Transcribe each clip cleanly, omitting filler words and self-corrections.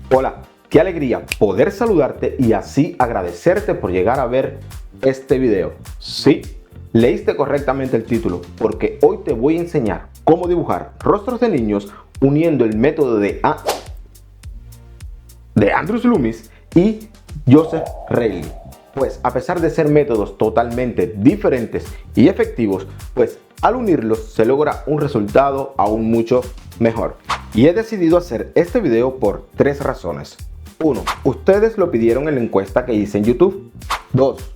Hola, qué alegría poder saludarte y así agradecerte por llegar a ver este video. Sí, leíste correctamente el título porque hoy te voy a enseñar cómo dibujar rostros de niños uniendo el método de Andrew Loomis y Joseph Reilly. Pues a pesar de ser métodos totalmente diferentes y efectivos, pues al unirlos se logra un resultado aún mucho mejor. Y he decidido hacer este video por tres razones. 1. Ustedes lo pidieron en la encuesta que hice en YouTube. 2.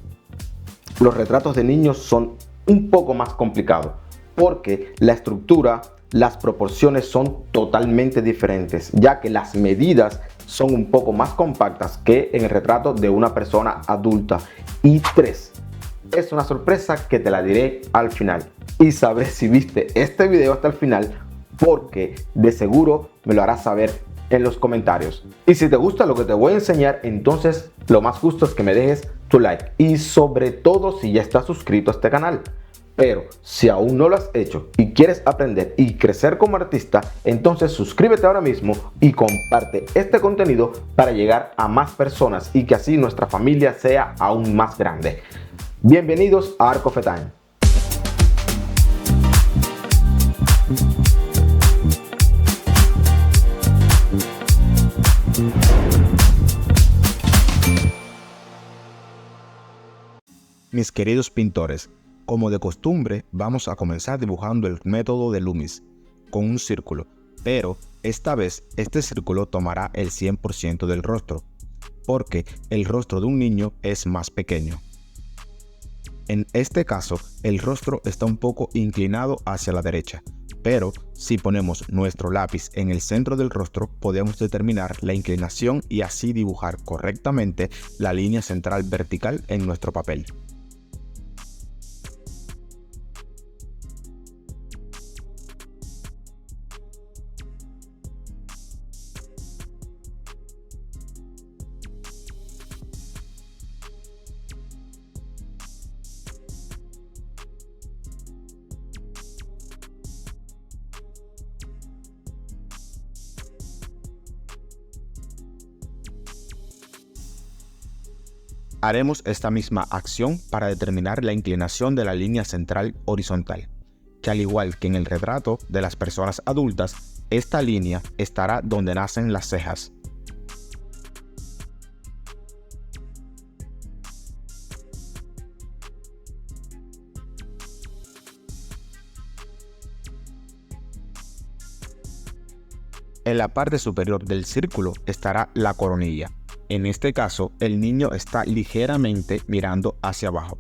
Los retratos de niños son un poco más complicados porque la estructura, las proporciones son totalmente diferentes, ya que las medidas son un poco más compactas que en el retrato de una persona adulta. Y 3. Es una sorpresa que te la diré al final. Y sabré si viste este video hasta el final porque de seguro me lo harás saber en los comentarios. Y si te gusta lo que te voy a enseñar, entonces lo más justo es que me dejes tu like y sobre todo si ya estás suscrito a este canal. Pero si aún no lo has hecho y quieres aprender y crecer como artista, entonces suscríbete ahora mismo y comparte este contenido para llegar a más personas y que así nuestra familia sea aún más grande. Bienvenidos a Art Coffee Time. Mis queridos pintores, como de costumbre, vamos a comenzar dibujando el método de Loomis con un círculo, pero esta vez este círculo tomará el 100% del rostro, porque el rostro de un niño es más pequeño. En este caso, el rostro está un poco inclinado hacia la derecha, pero si ponemos nuestro lápiz en el centro del rostro, podemos determinar la inclinación y así dibujar correctamente la línea central vertical en nuestro papel. Haremos esta misma acción para determinar la inclinación de la línea central horizontal, que al igual que en el retrato de las personas adultas, esta línea estará donde nacen las cejas. En la parte superior del círculo estará la coronilla. En este caso, el niño está ligeramente mirando hacia abajo.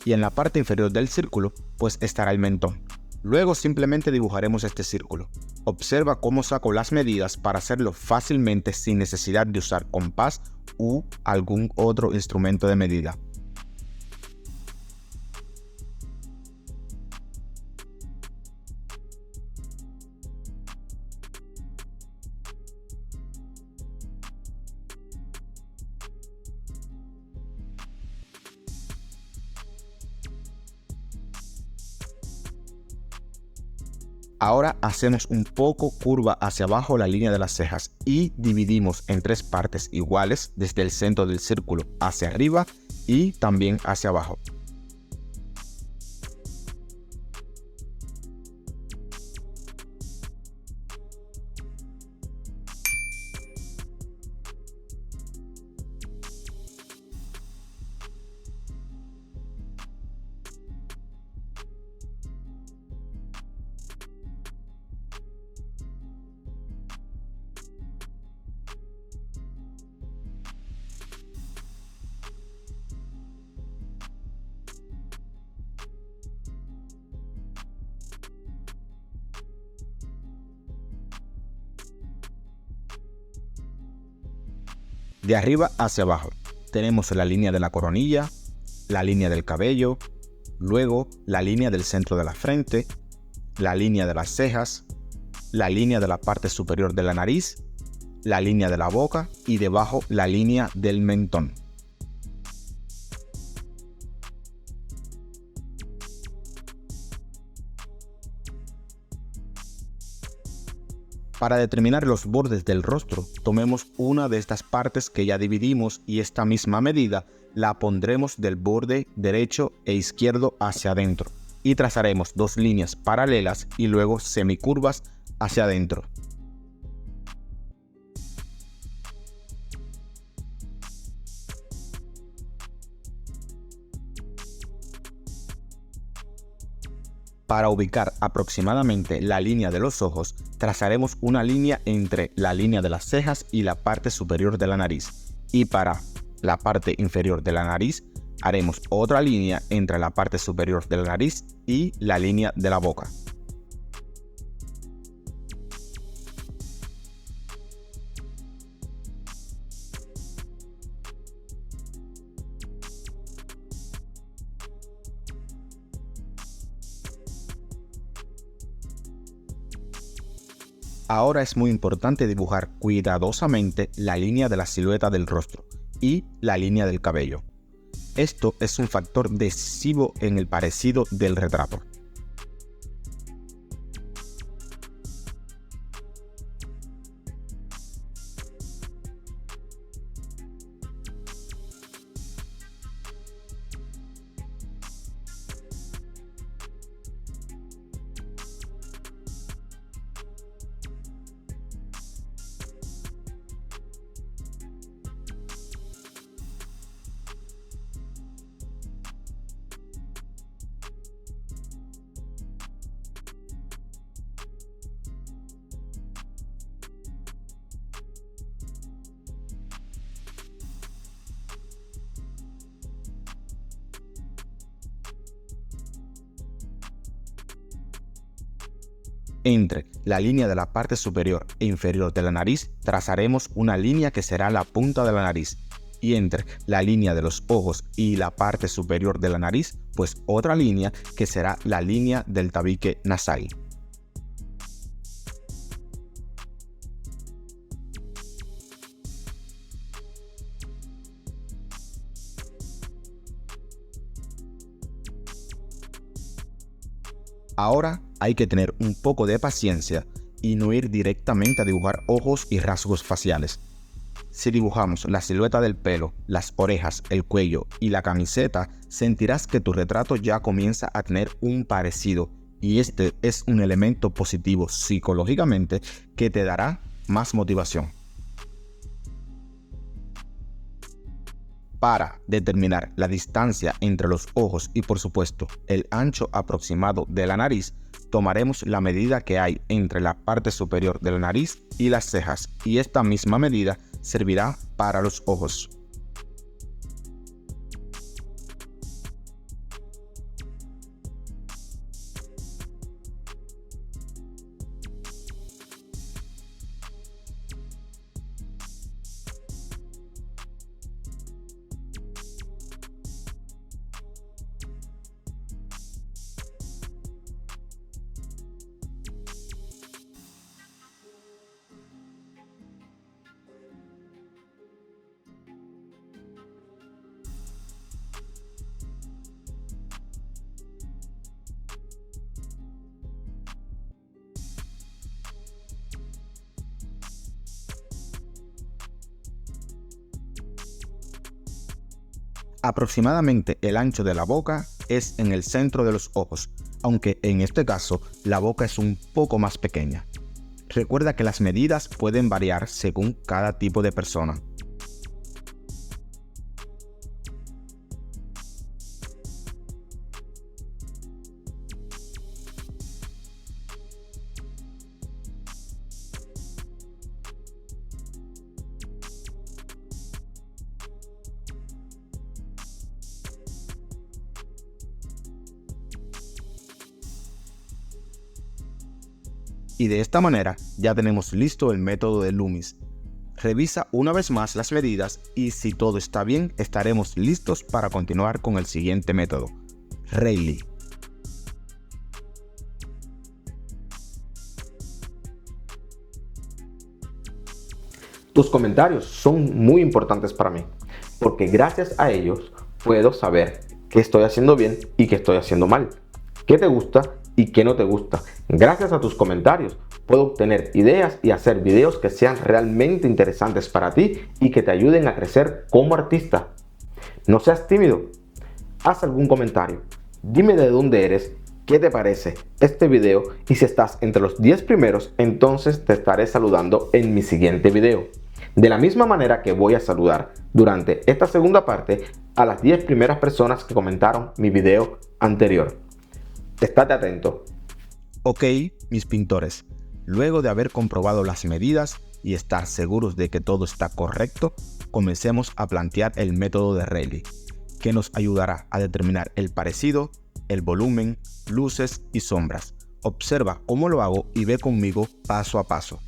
Y en la parte inferior del círculo, pues estará el mentón. Luego simplemente dibujaremos este círculo. Observa cómo saco las medidas para hacerlo fácilmente sin necesidad de usar compás u algún otro instrumento de medida. Ahora hacemos un poco curva hacia abajo la línea de las cejas y dividimos en tres partes iguales desde el centro del círculo hacia arriba y también hacia abajo. De arriba hacia abajo tenemos la línea de la coronilla, la línea del cabello, luego la línea del centro de la frente, la línea de las cejas, la línea de la parte superior de la nariz, la línea de la boca y debajo la línea del mentón. Para determinar los bordes del rostro, tomemos una de estas partes que ya dividimos y esta misma medida la pondremos del borde derecho e izquierdo hacia adentro y trazaremos dos líneas paralelas y luego semicurvas hacia adentro. Para ubicar aproximadamente la línea de los ojos, trazaremos una línea entre la línea de las cejas y la parte superior de la nariz. Y para la parte inferior de la nariz, haremos otra línea entre la parte superior de la nariz y la línea de la boca. Ahora es muy importante dibujar cuidadosamente la línea de la silueta del rostro y la línea del cabello. Esto es un factor decisivo en el parecido del retrato. Entre la línea de la parte superior e inferior de la nariz trazaremos una línea que será la punta de la nariz, y entre la línea de los ojos y la parte superior de la nariz, pues otra línea que será la línea del tabique nasal. Ahora hay que tener un poco de paciencia y no ir directamente a dibujar ojos y rasgos faciales. Si dibujamos la silueta del pelo, las orejas, el cuello y la camiseta, sentirás que tu retrato ya comienza a tener un parecido, y este es un elemento positivo psicológicamente que te dará más motivación. Para determinar la distancia entre los ojos y, por supuesto, el ancho aproximado de la nariz, tomaremos la medida que hay entre la parte superior de la nariz y las cejas, y esta misma medida servirá para los ojos. Aproximadamente el ancho de la boca es en el centro de los ojos, aunque en este caso la boca es un poco más pequeña. Recuerda que las medidas pueden variar según cada tipo de persona. Y de esta manera ya tenemos listo el método de Loomis. Revisa una vez más las medidas y si todo está bien estaremos listos para continuar con el siguiente método, Rayleigh. Tus comentarios son muy importantes para mí, porque gracias a ellos puedo saber qué estoy haciendo bien y qué estoy haciendo mal, qué te gusta y qué no te gusta. Gracias a tus comentarios puedo obtener ideas y hacer videos que sean realmente interesantes para ti y que te ayuden a crecer como artista. No seas tímido, haz algún comentario, dime de dónde eres, qué te parece este video y si estás entre los 10 primeros, entonces te estaré saludando en mi siguiente video. De la misma manera que voy a saludar durante esta segunda parte a las 10 primeras personas que comentaron mi video anterior. Estate atento. Ok, mis pintores, luego de haber comprobado las medidas y estar seguros de que todo está correcto, comencemos a plantear el método de Rayleigh, que nos ayudará a determinar el parecido, el volumen, luces y sombras. Observa cómo lo hago y ve conmigo paso a paso.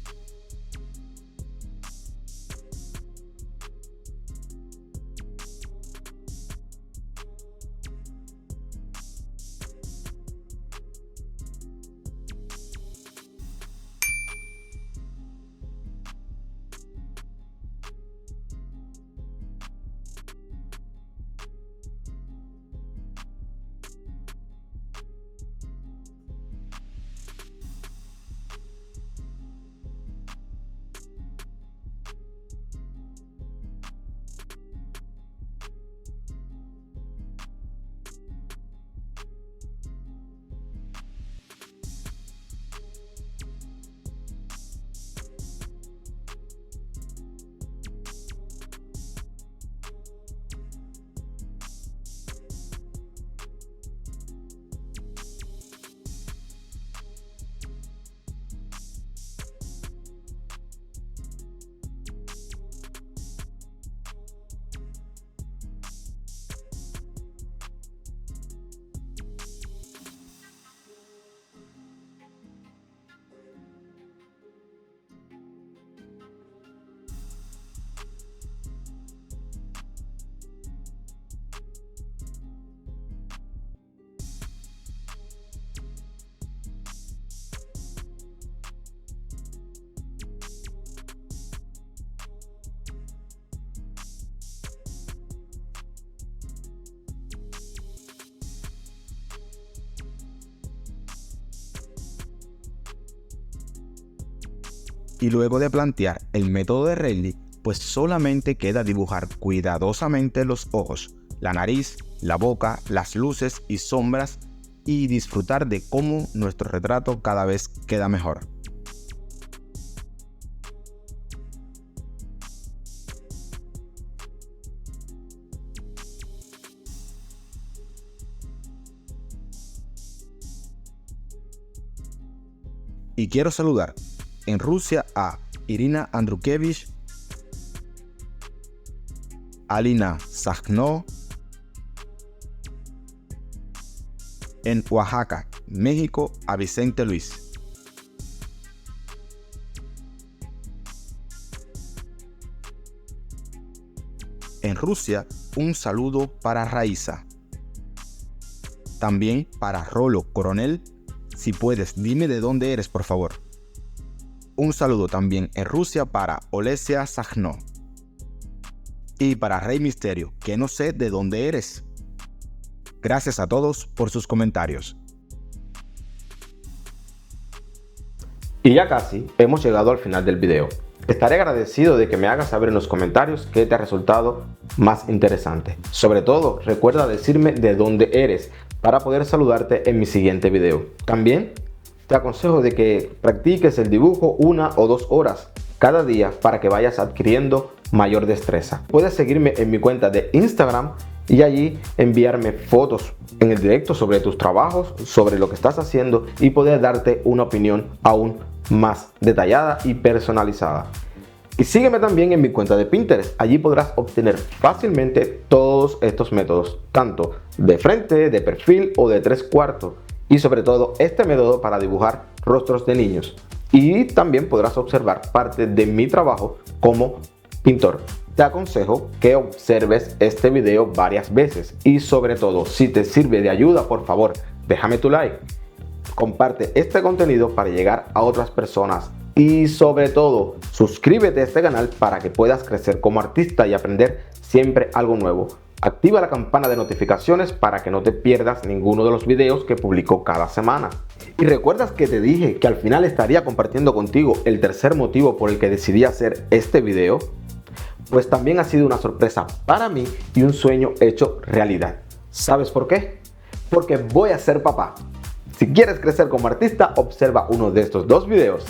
Y luego de plantear el método de Rayleigh, pues solamente queda dibujar cuidadosamente los ojos, la nariz, la boca, las luces y sombras y disfrutar de cómo nuestro retrato cada vez queda mejor. Y quiero saludar en Rusia a Irina Andrukevich, Alina Sakhno, en Oaxaca, México, a Vicente Luis. En Rusia, un saludo para Raiza. También para Rolo Coronel. Si puedes, dime de dónde eres, por favor. Un saludo también en Rusia para Olesia Sakhno. Y para Rey Misterio, que no sé de dónde eres. Gracias a todos por sus comentarios. Y ya casi hemos llegado al final del video. Estaré agradecido de que me hagas saber en los comentarios qué te ha resultado más interesante. Sobre todo, recuerda decirme de dónde eres para poder saludarte en mi siguiente video. También te aconsejo de que practiques el dibujo 1 o 2 horas cada día para que vayas adquiriendo mayor destreza. Puedes seguirme en mi cuenta de Instagram y allí enviarme fotos en el directo sobre tus trabajos, sobre lo que estás haciendo y poder darte una opinión aún más detallada y personalizada. Y sígueme también en mi cuenta de Pinterest. Allí podrás obtener fácilmente todos estos métodos, tanto de frente, de perfil o de 3/4. Y sobre todo este método para dibujar rostros de niños. Y también podrás observar parte de mi trabajo como pintor. Te aconsejo que observes este video varias veces y sobre todo, si te sirve de ayuda, por favor, déjame tu like. Comparte este contenido para llegar a otras personas y sobre todo, suscríbete a este canal para que puedas crecer como artista y aprender siempre algo nuevo. Activa la campana de notificaciones para que no te pierdas ninguno de los videos que publico cada semana. Y recuerdas que te dije que al final estaría compartiendo contigo el tercer motivo por el que decidí hacer este video. Pues también ha sido una sorpresa para mí y un sueño hecho realidad. ¿Sabes por qué? Porque voy a ser papá. Si quieres crecer como artista, observa uno de estos dos videos.